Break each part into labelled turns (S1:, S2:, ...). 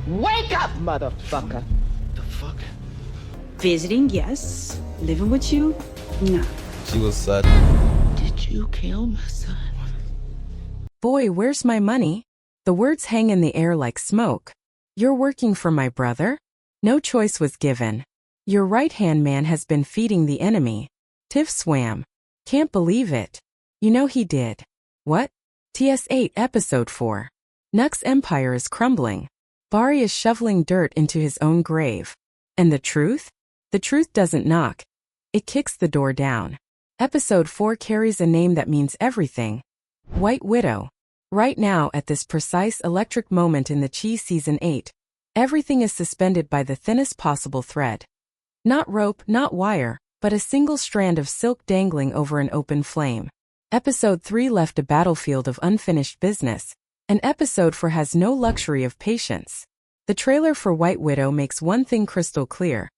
S1: Wake up, motherfucker!
S2: The fuck?
S3: Visiting, yes. Living with you, no.
S2: She was sad.
S1: Did you kill my son?
S4: Boy, where's my money? The words hang in the air like smoke. You're working for my brother? No choice was given. Your right-hand man has been feeding the enemy. Tiff swam. Can't believe it. You know he did. What? TS8 Episode 4. Nuck's empire is crumbling. Bari is shoveling dirt into his own grave. And the truth? The truth doesn't knock. It kicks the door down. Episode 4 carries a name that means everything. White Widow. Right now, at this precise electric moment in the Chi Season 8, everything is suspended by the thinnest possible thread. Not rope, not wire, but a single strand of silk dangling over an open flame. Episode 3 left a battlefield of unfinished business, and Episode 4 has no luxury of patience. The trailer for White Widow makes one thing crystal clear.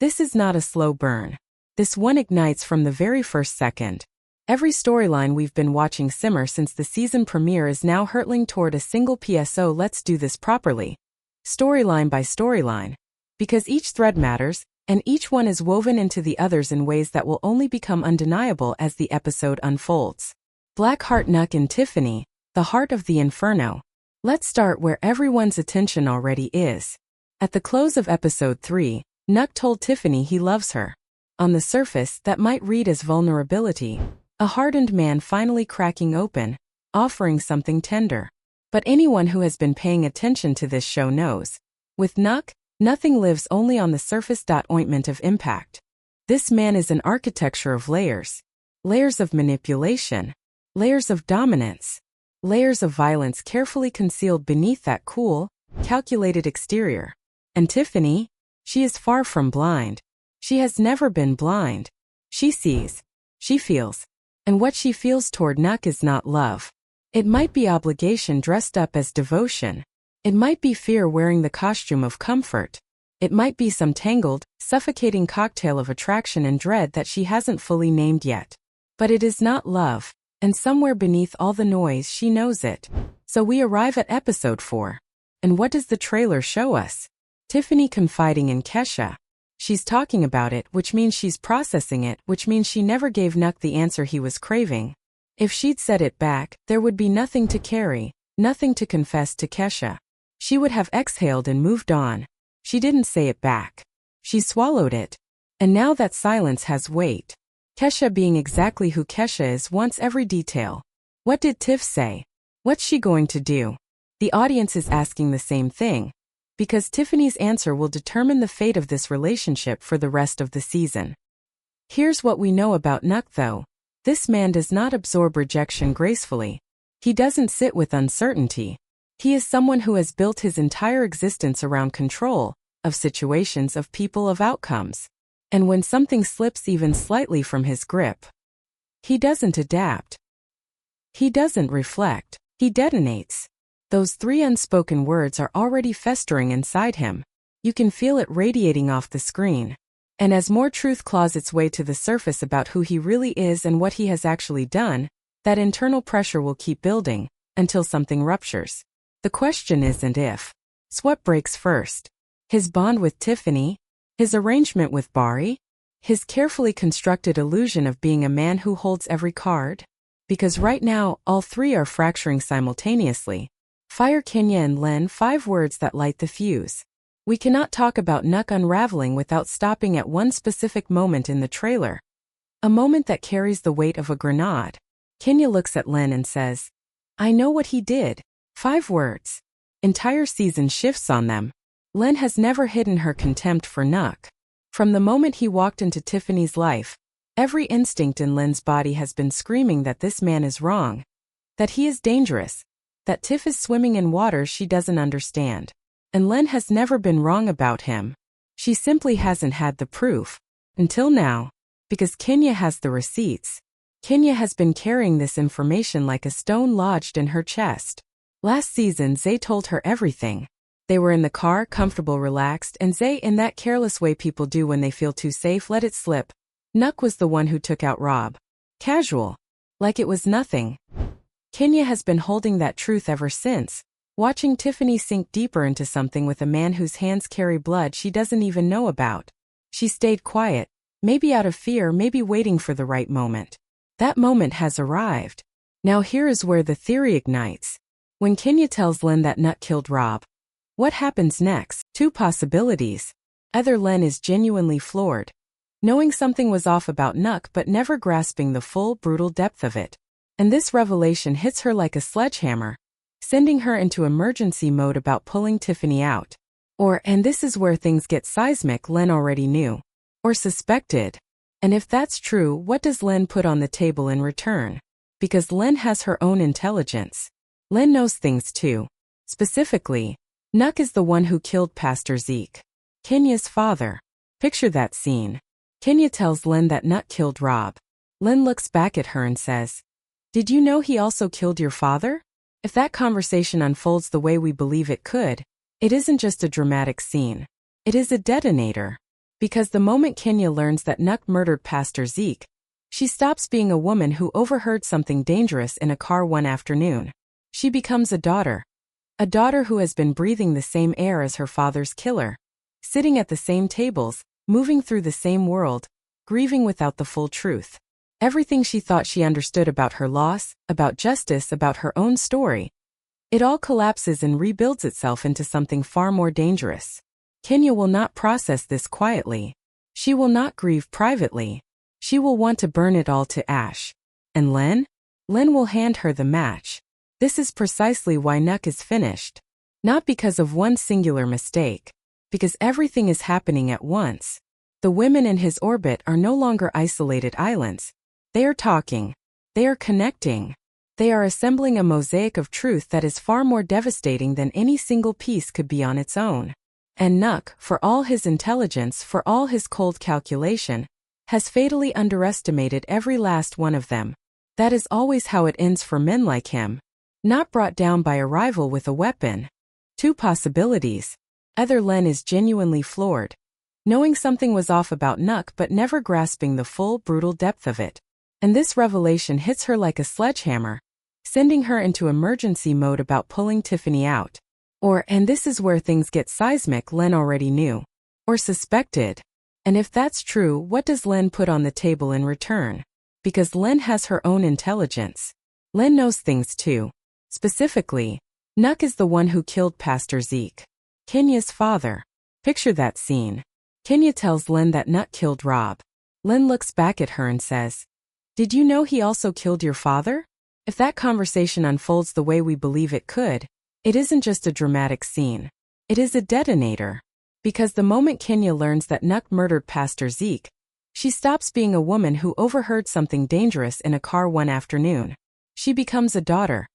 S4: This is not a slow burn. This one ignites from the very first second. Every storyline we've been watching simmer since the season premiere is now hurtling toward a single PSO. Let's do this properly. Storyline by storyline. Because each thread matters, and each one is woven into the others in ways that will only become undeniable as the episode unfolds. Blackheart, Nuck and Tiffany, the heart of the inferno. Let's start where everyone's attention already is. At the close of Episode 3, Nuck told Tiffany he loves her. On the surface, that might read as vulnerability. A hardened man finally cracking open, offering something tender. But anyone who has been paying attention to this show knows. With Nuck, nothing lives only on the surface. Ointment of impact. This man is an architecture of layers. Layers of manipulation. Layers of dominance. Layers of violence carefully concealed beneath that cool, calculated exterior. And Tiffany? She is far from blind. She has never been blind. She sees. She feels. And what she feels toward Nuck is not love. It might be obligation dressed up as devotion. It might be fear wearing the costume of comfort. It might be some tangled, suffocating cocktail of attraction and dread that she hasn't fully named yet. But it is not love, and somewhere beneath all the noise she knows it. So we arrive at Episode 4. And what does the trailer show us? Tiffany confiding in Kesha. She's talking about it, which means she's processing it, which means she never gave Nuck the answer he was craving. If she'd said it back, there would be nothing to carry, nothing to confess to Kesha. She would have exhaled and moved on. She didn't say it back. She swallowed it. And now that silence has weight. Kesha, being exactly who Kesha is, wants every detail. What did Tiff say? What's she going to do? The audience is asking the same thing. Because Tiffany's answer will determine the fate of this relationship for the rest of the season. Here's what we know about Nuck though. This man does not absorb rejection gracefully. He doesn't sit with uncertainty. He is someone who has built his entire existence around control, of situations, of people, of outcomes. And when something slips even slightly from his grip, he doesn't adapt. He doesn't reflect. He detonates. Those 3 unspoken words are already festering inside him. You can feel it radiating off the screen. And as more truth claws its way to the surface about who he really is and what he has actually done, that internal pressure will keep building, until something ruptures. The question isn't if. It's what breaks first. His bond with Tiffany? His arrangement with Bari? His carefully constructed illusion of being a man who holds every card? Because right now, all 3 are fracturing simultaneously. Fire, Kenya and Len, 5 words that light the fuse. We cannot talk about Nuck unraveling without stopping at one specific moment in the trailer. A moment that carries the weight of a grenade. Kenya looks at Len and says, "I know what he did." 5 words. Entire season shifts on them. Len has never hidden her contempt for Nuck. From the moment he walked into Tiffany's life, every instinct in Len's body has been screaming that this man is wrong. That he is dangerous. That Tiff is swimming in waters she doesn't understand. And Len has never been wrong about him. She simply hasn't had the proof. Until now. Because Kenya has the receipts. Kenya has been carrying this information like a stone lodged in her chest. Last season, Zay told her everything. They were in the car, comfortable, relaxed, and Zay, in that careless way people do when they feel too safe, let it slip. Nuck was the one who took out Rob. Casual. Like it was nothing. Kenya has been holding that truth ever since. watching Tiffany sink deeper into something with a man whose hands carry blood she doesn't even know about. She stayed quiet, maybe out of fear, maybe waiting for the right moment. That moment has arrived. Now here is where the theory ignites. When Kenya tells Len that Nuck killed Rob, what happens next? Two possibilities. Either Len is genuinely floored, knowing something was off about Nuck but never grasping the full, brutal depth of it. And this revelation hits her like a sledgehammer, sending her into emergency mode about pulling Tiffany out. Or, and this is where things get seismic, Len already knew. Or suspected. And if that's true, what does Len put on the table in return? Because Len has her own intelligence. Len knows things too. Specifically, Nuck is the one who killed Pastor Zeke, Kenya's father. Picture that scene. Kenya tells Len that Nuck killed Rob. Len looks back at her and says, "Did you know he also killed your father?" If that conversation unfolds the way we believe it could, it isn't just a dramatic scene. It is a detonator. Because the moment Kenya learns that Nuck murdered Pastor Zeke, she stops being a woman who overheard something dangerous in a car one afternoon. She becomes a daughter. A daughter who has been breathing the same air as her father's killer, sitting at the same tables, moving through the same world, grieving without the full truth. Everything she thought she understood about her loss, about justice, about her own story, it all collapses and rebuilds itself into something far more dangerous. Kenya will not process this quietly. She will not grieve privately. She will want to burn it all to ash. And Len? Len will hand her the match. This is precisely why Nuck is finished. Not because of one singular mistake. Because everything is happening at once. The women in his orbit are no longer isolated islands. They are talking. They are connecting. They are assembling a mosaic of truth that is far more devastating than any single piece could be on its own. And Nuck, for all his intelligence, for all his cold calculation, has fatally underestimated every last one of them. That is always how it ends for men like him. Not brought down by a rival with a weapon. Two possibilities. Either Len is genuinely floored, knowing something was off about Nuck but never grasping the full, brutal depth of it. And this revelation hits her like a sledgehammer, sending her into emergency mode about pulling Tiffany out. Or, and this is where things get seismic, Len already knew. Or suspected. And if that's true, what does Len put on the table in return? Because Len has her own intelligence. Len knows things too. Specifically, Nuck is the one who killed Pastor Zeke, Kenya's father. Picture that scene. Kenya tells Len that Nuck killed Rob. Len looks back at her and says, "Did you know he also killed your father?" If that conversation unfolds the way we believe it could, it isn't just a dramatic scene. It is a detonator. Because the moment Kenya learns that Nuck murdered Pastor Zeke, she stops being a woman who overheard something dangerous in a car one afternoon. She becomes a daughter.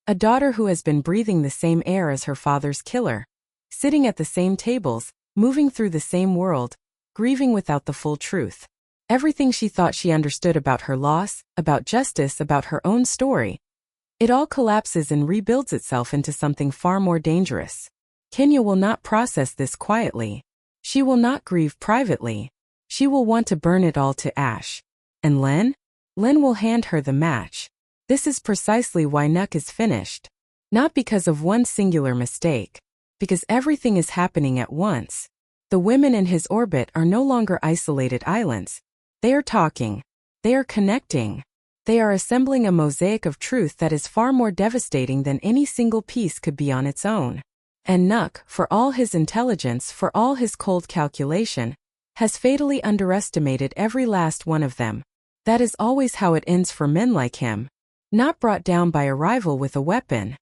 S4: A daughter who has been breathing the same air as her father's killer, sitting at the same tables, moving through the same world, grieving without the full truth. Everything she thought she understood about her loss, about justice, about her own story, it all collapses and rebuilds itself into something far more dangerous. Kenya will not process this quietly. She will not grieve privately. She will want to burn it all to ash. And Len? Len will hand her the match. This is precisely why Nuck is finished. Not because of one singular mistake. Because everything is happening at once. The women in his orbit are no longer isolated islands. They are talking. They are connecting. They are assembling a mosaic of truth that is far more devastating than any single piece could be on its own. And Nuck, for all his intelligence, for all his cold calculation, has fatally underestimated every last one of them. That is always how it ends for men like him. Not brought down by a rival with a weapon.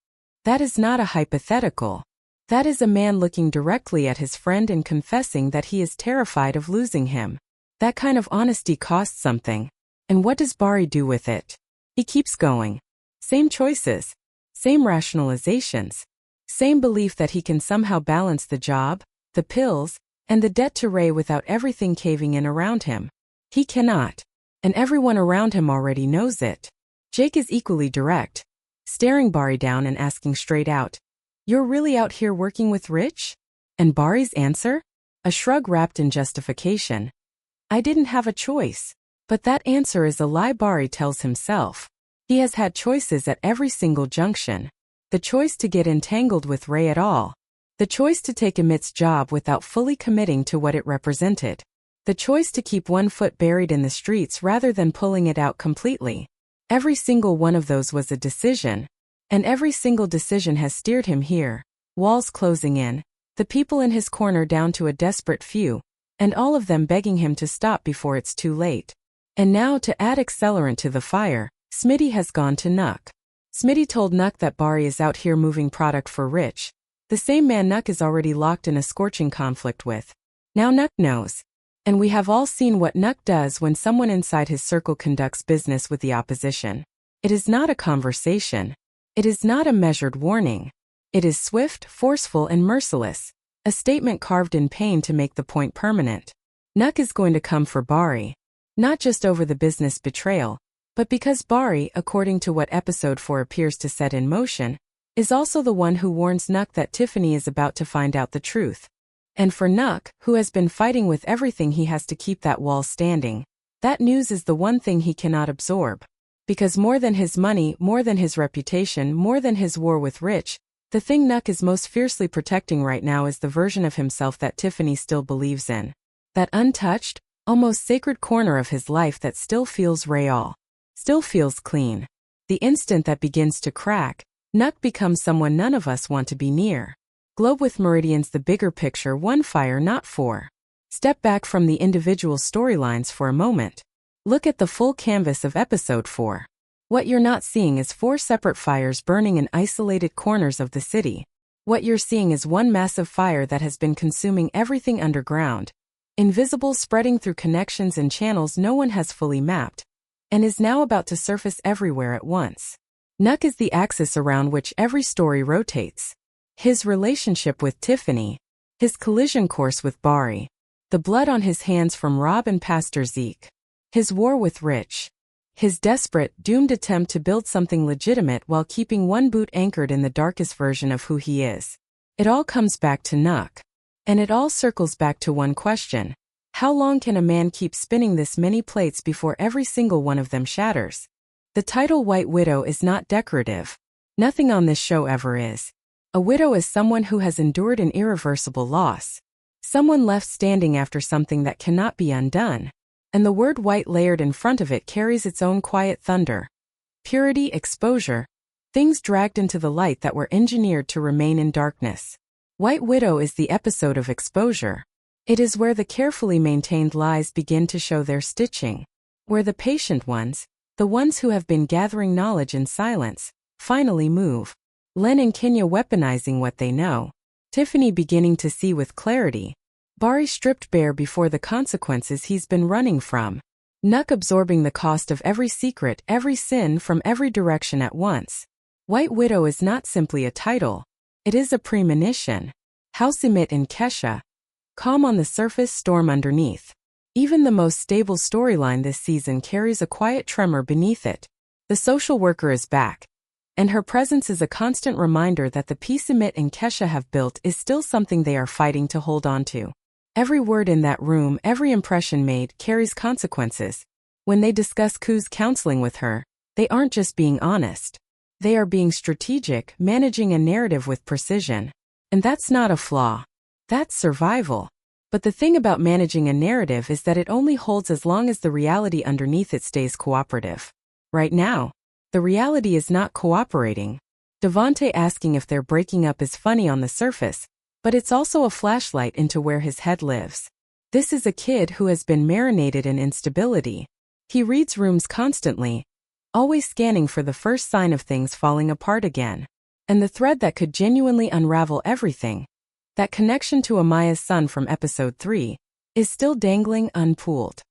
S4: That is not a hypothetical. That is a man looking directly at his friend and confessing that he is terrified of losing him. That kind of honesty costs something. And what does Bari do with it? He keeps going. Same choices. Same rationalizations. Same belief that he can somehow balance the job, the pills, and the debt to Ray without everything caving in around him. He cannot. And everyone around him already knows it. Jake is equally direct, staring Bari down and asking straight out, "You're really out here working with Rich?" And Bari's answer? A shrug wrapped in justification. "I didn't have a choice." But that answer is a lie Bari tells himself. He has had choices at every single junction. The choice to get entangled with Ray at all. The choice to take Amit's job without fully committing to what it represented. The choice to keep one foot buried in the streets rather than pulling it out completely. Every single one of those was a decision. And every single decision has steered him here. Walls closing in. The people in his corner down to a desperate few. And all of them begging him to stop before it's too late. And now to add accelerant to the fire, Smitty has gone to Nuck. Smitty told Nuck that Bari is out here moving product for Rich. The same man Nuck is already locked in a scorching conflict with. Now Nuck knows. And we have all seen what Nuck does when someone inside his circle conducts business with the opposition. It is not a conversation. It is not a measured warning. It is swift, forceful, and merciless. A statement carved in pain to make the point permanent. Nuck is going to come for Bari. Not just over the business betrayal, but because Bari, according to what episode 4 appears to set in motion, is also the one who warns Nuck that Tiffany is about to find out the truth. And for Nuck, who has been fighting with everything he has to keep that wall standing, that news is the one thing he cannot absorb. Because more than his money, more than his reputation, more than his war with Rich, the thing Nuck is most fiercely protecting right now is the version of himself that Tiffany still believes in. That untouched, almost sacred corner of his life that still feels real. Still feels clean. The instant that begins to crack, Nuck becomes someone none of us want to be near. Globe with meridians, the bigger picture, one fire, not four. Step back from the individual storylines for a moment. Look at the full canvas of episode 4. What you're not seeing is 4 separate fires burning in isolated corners of the city. What you're seeing is one massive fire that has been consuming everything underground, invisible, spreading through connections and channels no one has fully mapped, and is now about to surface everywhere at once. Nuck is the axis around which every story rotates. His relationship with Tiffany, his collision course with Bari, the blood on his hands from Rob and Pastor Zeke, his war with Rich, his desperate, doomed attempt to build something legitimate while keeping one boot anchored in the darkest version of who he is. It all comes back to Nuck. And it all circles back to one question. How long can a man keep spinning this many plates before every single one of them shatters? The title White Widow is not decorative. Nothing on this show ever is. A widow is someone who has endured an irreversible loss. Someone left standing after something that cannot be undone. And the word white layered in front of it carries its own quiet thunder. Purity, exposure. Things dragged into the light that were engineered to remain in darkness. White Widow is the episode of exposure. It is where the carefully maintained lies begin to show their stitching. Where the patient ones, the ones who have been gathering knowledge in silence, finally move. Len and Kenya weaponizing what they know. Tiffany beginning to see with clarity. Bari stripped bare before the consequences he's been running from. Nuck absorbing the cost of every secret, every sin from every direction at once. White Widow is not simply a title. It is a premonition. House Emmett and Kesha. Calm on the surface, storm underneath. Even the most stable storyline this season carries a quiet tremor beneath it. The social worker is back. And her presence is a constant reminder that the peace Emmett and Kesha have built is still something they are fighting to hold on to. Every word in that room, every impression made, carries consequences. When they discuss Ku's counseling with her, they aren't just being honest. They are being strategic, managing a narrative with precision. And that's not a flaw. That's survival. But the thing about managing a narrative is that it only holds as long as the reality underneath it stays cooperative. Right now, the reality is not cooperating. Devontae asking if they're breaking up is funny on the surface, but it's also a flashlight into where his head lives. This is a kid who has been marinated in instability. He reads rooms constantly, always scanning for the first sign of things falling apart again. And the thread that could genuinely unravel everything, that connection to Amaya's son from episode 3, is still dangling unpulled.